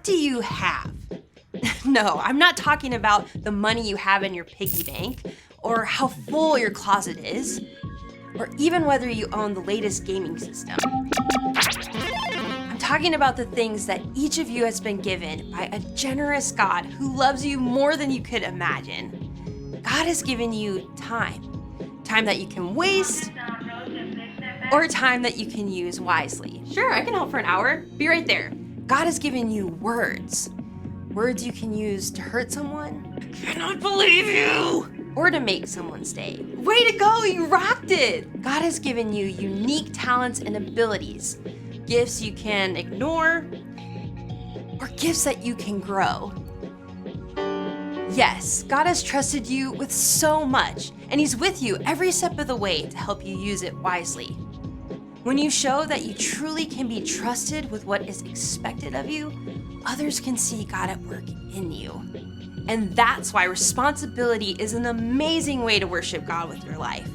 do you have? No, I'm not talking about the money you have in your piggy bank, or how full your closet is, or even whether you own the latest gaming system. I'm talking about the things that each of you has been given by a generous God who loves you more than you could imagine. God has given you time that you can waste, or time that you can use wisely. Sure, I can help for an hour. Be right there. God has given you words you can use to hurt someone. I cannot believe you! Or to make someone stay. Way to go, you rocked it! God has given you unique talents and abilities. Gifts you can ignore, or gifts that you can grow. Yes, God has trusted you with so much, and He's with you every step of the way to help you use it wisely. When you show that you truly can be trusted with what is expected of you, others can see God at work in you. And that's why responsibility is an amazing way to worship God with your life.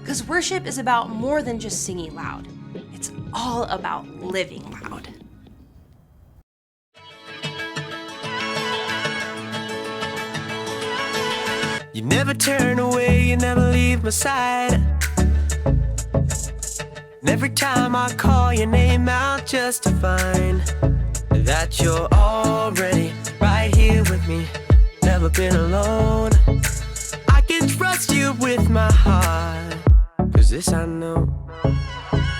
Because worship is about more than just singing loud. It's all about living loud. You never turn away, you never leave my side. And every time I call your name out just to find that you're already right here with me, never been alone. I can trust you with my heart, 'cause this I know.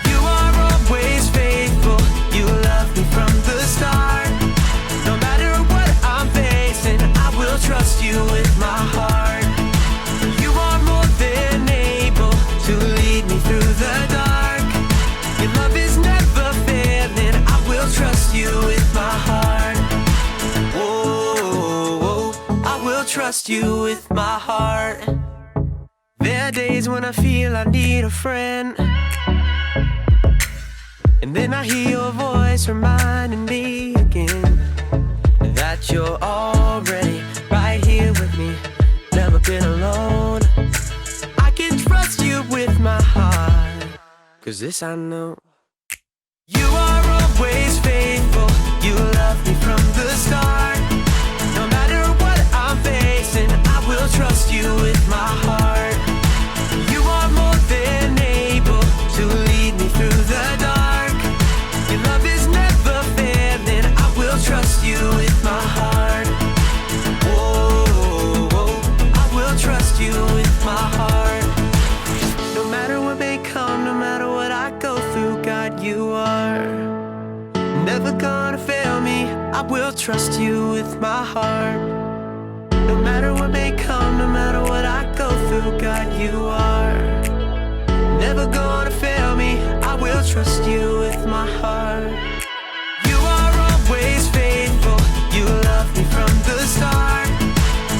You are always faithful, you love me from the start. No matter what I'm facing, I will trust you with my heart. You are more than able to lead me through the dark. Your love is never failing, I will trust you with my heart. Whoa, I will trust you with my heart. There are days when I feel I need a friend, and then I hear your voice reminding me again that you're already right here with me, never been alone. I can trust you with my heart, 'cause this I know. You are always faithful, you love me from the start. No matter what I'm facing, I will trust you with my heart. You are more than able to lead me through the dark. Your love is never failing, I will trust you with my heart. Whoa, I will trust you with my heart. No matter what may come, no matter what I go through, God, you are never gonna fail me, I will trust you with my heart. No matter what may come, no matter what I go through, God, you are never gonna fail me, I will trust you with my heart. You are always faithful, you love me from the start.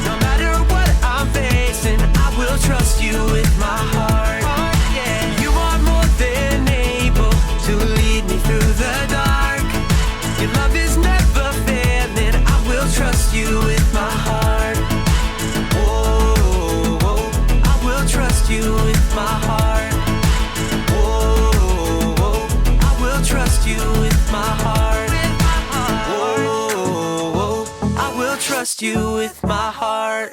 No matter what I'm facing, I will trust you with my heart. You are more than able to lead me through the dark. Your love is never failing, I will trust you with my heart. Whoa, I will trust you with my heart. Whoa, I will trust you with my heart. Whoa, I will trust you with my heart.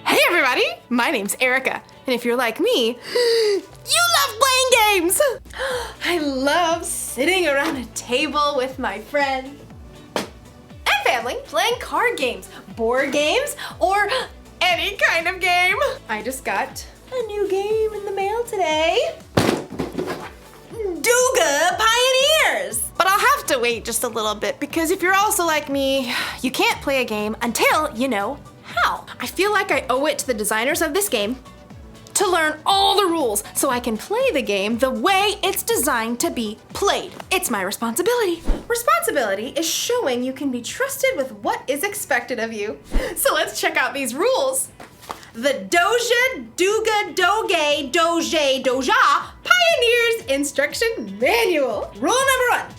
Hey everybody, my name's Erica, and if you're like me, you love playing games! I love sitting around a table with my friends and family playing card games, board games, or any kind of game. I just got a new game in the mail today. Duga Pioneers! But I'll have to wait just a little bit because if you're also like me, you can't play a game until you know how. I feel like I owe it to the designers of this game to learn all the rules so I can play the game the way it's designed to be played. It's my responsibility. Responsibility is showing you can be trusted with what is expected of you. So let's check out these rules. The Doja, Duga, Doge, Doje, Doja Pioneers Instruction Manual. Rule number 1.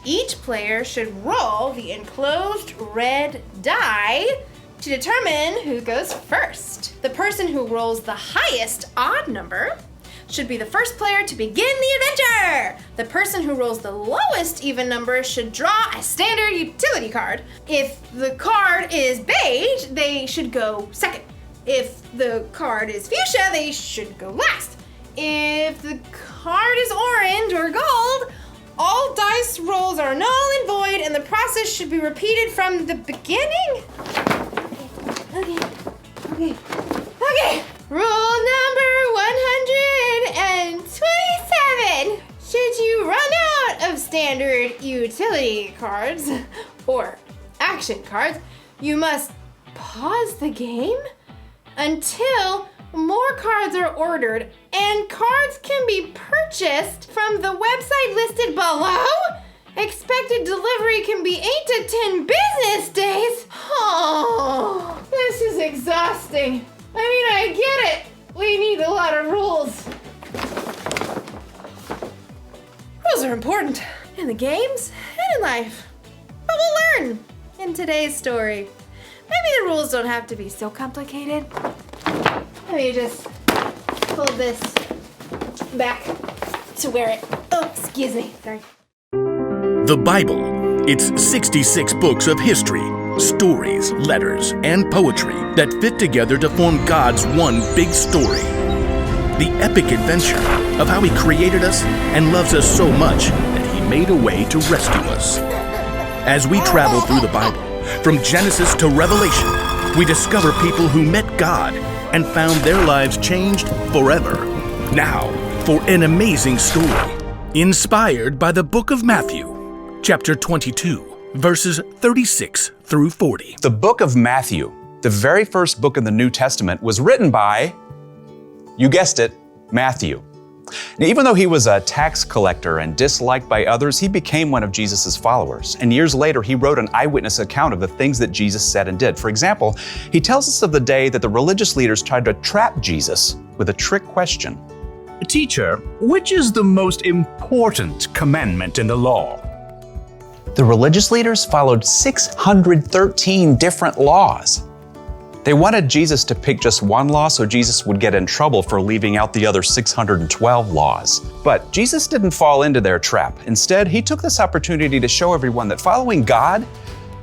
Each player should roll the enclosed red die To determine who goes first, the person who rolls the highest odd number should be the first player to begin the adventure. The person who rolls the lowest even number should draw a standard utility card. If the card is beige, they should go second. If the card is fuchsia, they should go last. If the card is orange or gold, all dice rolls are null and void, and the process should be repeated from the beginning. Okay. Rule number 127. Should you run out of standard utility cards or action cards, you must pause the game until more cards are ordered, and cards can be purchased from the website listed below. Expected delivery can be 8 to 10 business days. Oh, this is exhausting. I get it. We need a lot of rules. Rules are important in the games and in life. But we'll learn in today's story. Maybe the rules don't have to be so complicated. Let me just pull this back to where it, excuse me, sorry. The Bible. It's 66 books of history, stories, letters, and poetry that fit together to form God's one big story. The epic adventure of how He created us and loves us so much that He made a way to rescue us. As we travel through the Bible, from Genesis to Revelation, we discover people who met God and found their lives changed forever. Now, for an amazing story, inspired by the book of Matthew, chapter 22, verses 36 through 40. The book of Matthew, the very first book in the New Testament, was written by, you guessed it, Matthew. Now, even though he was a tax collector and disliked by others, he became one of Jesus' followers. And years later, he wrote an eyewitness account of the things that Jesus said and did. For example, he tells us of the day that the religious leaders tried to trap Jesus with a trick question. Teacher, which is the most important commandment in the law? The religious leaders followed 613 different laws. They wanted Jesus to pick just one law so Jesus would get in trouble for leaving out the other 612 laws. But Jesus didn't fall into their trap. Instead, he took this opportunity to show everyone that following God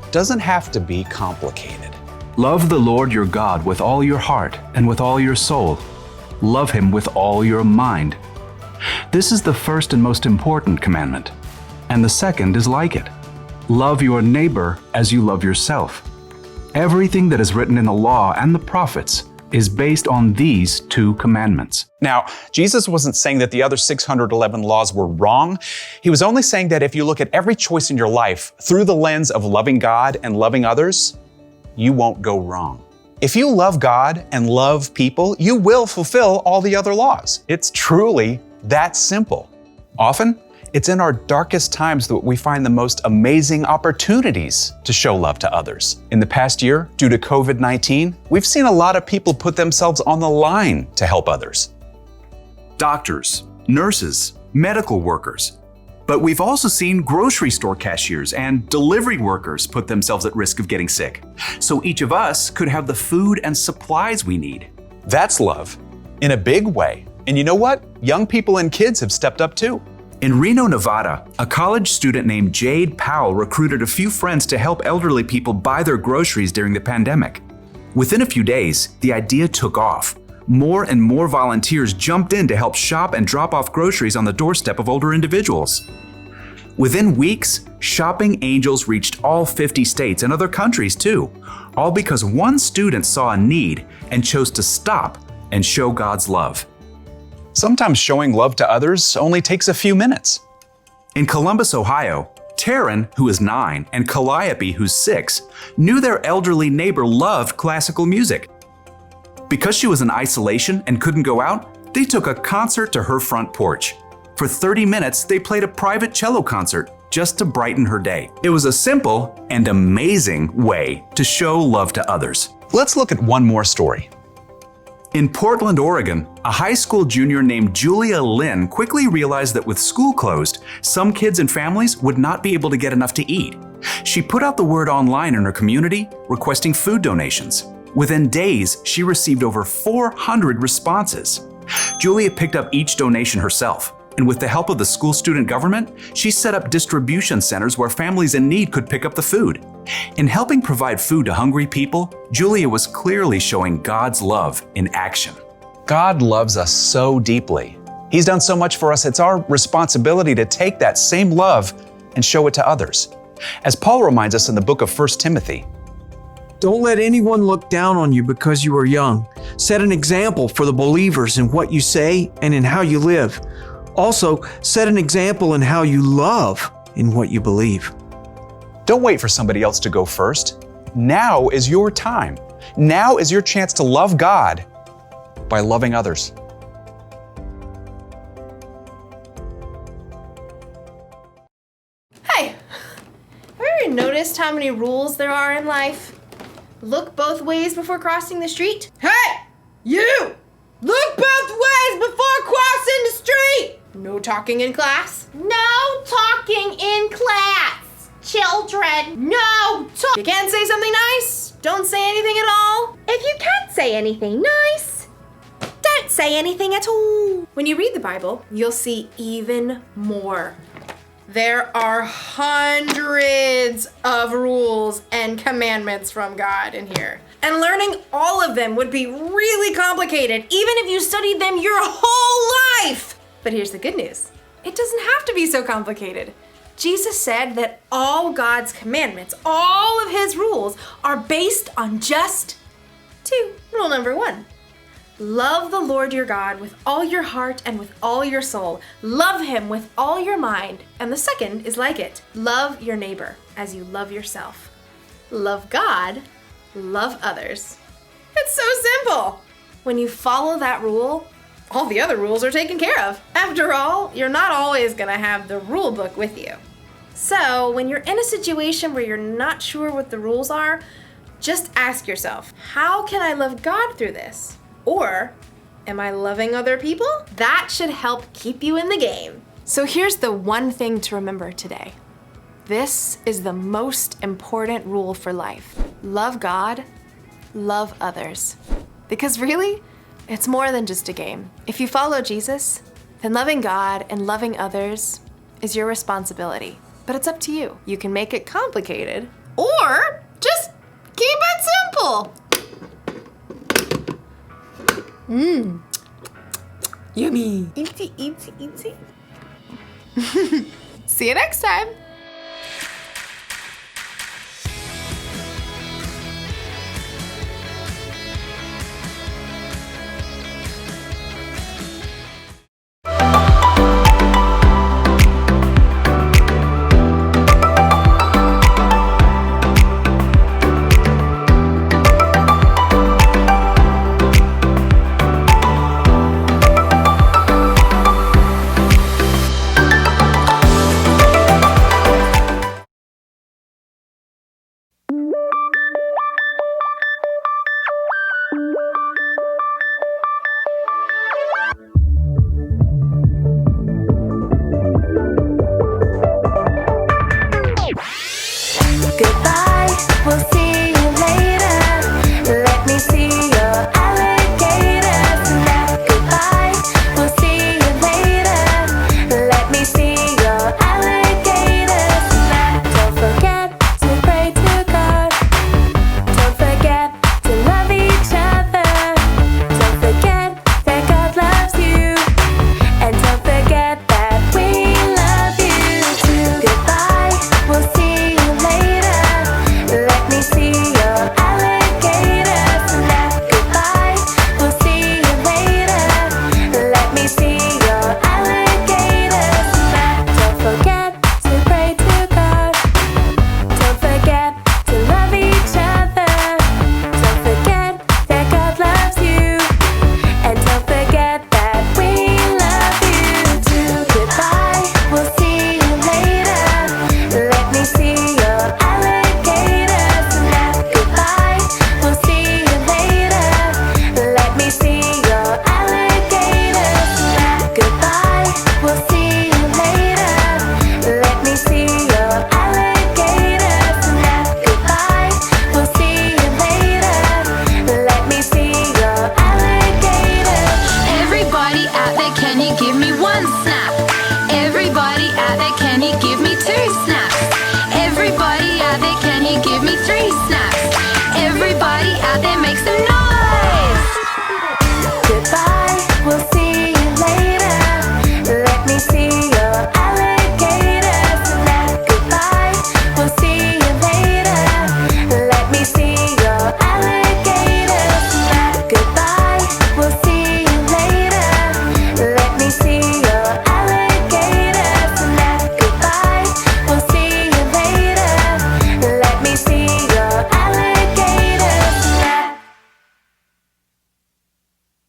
doesn't have to be complicated. Love the Lord your God with all your heart and with all your soul. Love Him with all your mind. This is the first and most important commandment. And the second is like it. Love your neighbor as you love yourself. Everything that is written in the law and the prophets is based on these two commandments. Now, Jesus wasn't saying that the other 611 laws were wrong. He was only saying that if you look at every choice in your life through the lens of loving God and loving others, you won't go wrong. If you love God and love people, you will fulfill all the other laws. It's truly that simple. Often, it's in our darkest times that we find the most amazing opportunities to show love to others. In the past year, due to COVID-19, we've seen a lot of people put themselves on the line to help others. Doctors, nurses, medical workers. But we've also seen grocery store cashiers and delivery workers put themselves at risk of getting sick. So each of us could have the food and supplies we need. That's love in a big way. And you know what? Young people and kids have stepped up too. In Reno, Nevada, a college student named Jade Powell recruited a few friends to help elderly people buy their groceries during the pandemic. Within a few days, the idea took off. More and more volunteers jumped in to help shop and drop off groceries on the doorstep of older individuals. Within weeks, Shopping Angels reached all 50 states and other countries too, all because one student saw a need and chose to stop and show God's love. Sometimes showing love to others only takes a few minutes. In Columbus, Ohio, Taryn, who is 9, and Calliope, who's 6, knew their elderly neighbor loved classical music. Because she was in isolation and couldn't go out, they took a concert to her front porch. For 30 minutes, they played a private cello concert just to brighten her day. It was a simple and amazing way to show love to others. Let's look at one more story. In Portland, Oregon, a high school junior named Julia Lynn quickly realized that with school closed, some kids and families would not be able to get enough to eat. She put out the word online in her community, requesting food donations. Within days, she received over 400 responses. Julia picked up each donation herself, and with the help of the school student government, she set up distribution centers where families in need could pick up the food. In helping provide food to hungry people, Julia was clearly showing God's love in action. God loves us so deeply. He's done so much for us, it's our responsibility to take that same love and show it to others. As Paul reminds us in the book of 1 Timothy, Don't let anyone look down on you because you are young. Set an example for the believers in what you say and in how you live. Also, set an example in how you love in what you believe. don't wait for somebody else to go first. Now is your time. Now is your chance to love God by loving others. Hey, have you ever noticed how many rules there are in life? Look both ways before crossing the street. Hey, you! Look both ways before crossing the street! No talking in class. No talking in class, children. No talk. You can't say something nice? Don't say anything at all. If you can't say anything nice, don't say anything at all. When you read the Bible, you'll see even more. There are hundreds of rules and commandments from God in here. And learning all of them would be really complicated, even if you studied them your whole life. But here's the good news. It doesn't have to be so complicated. Jesus said that all God's commandments, all of his rules, are based on just two. Rule number 1. Love the Lord your God with all your heart and with all your soul. Love him with all your mind. And the second is like it. Love your neighbor as you love yourself. Love God, love others. It's so simple. When you follow that rule, all the other rules are taken care of. After all, you're not always gonna have the rule book with you. So when you're in a situation where you're not sure what the rules are, just ask yourself, how can I love God through this? Or, am I loving other people? That should help keep you in the game. So here's the one thing to remember today. This is the most important rule for life. Love God, love others. Because really, it's more than just a game. If you follow Jesus, then loving God and loving others is your responsibility. But it's up to you. You can make it complicated, or just keep it simple. Yummy. Eatsy, eatsy, eatsy. See you next time. snap.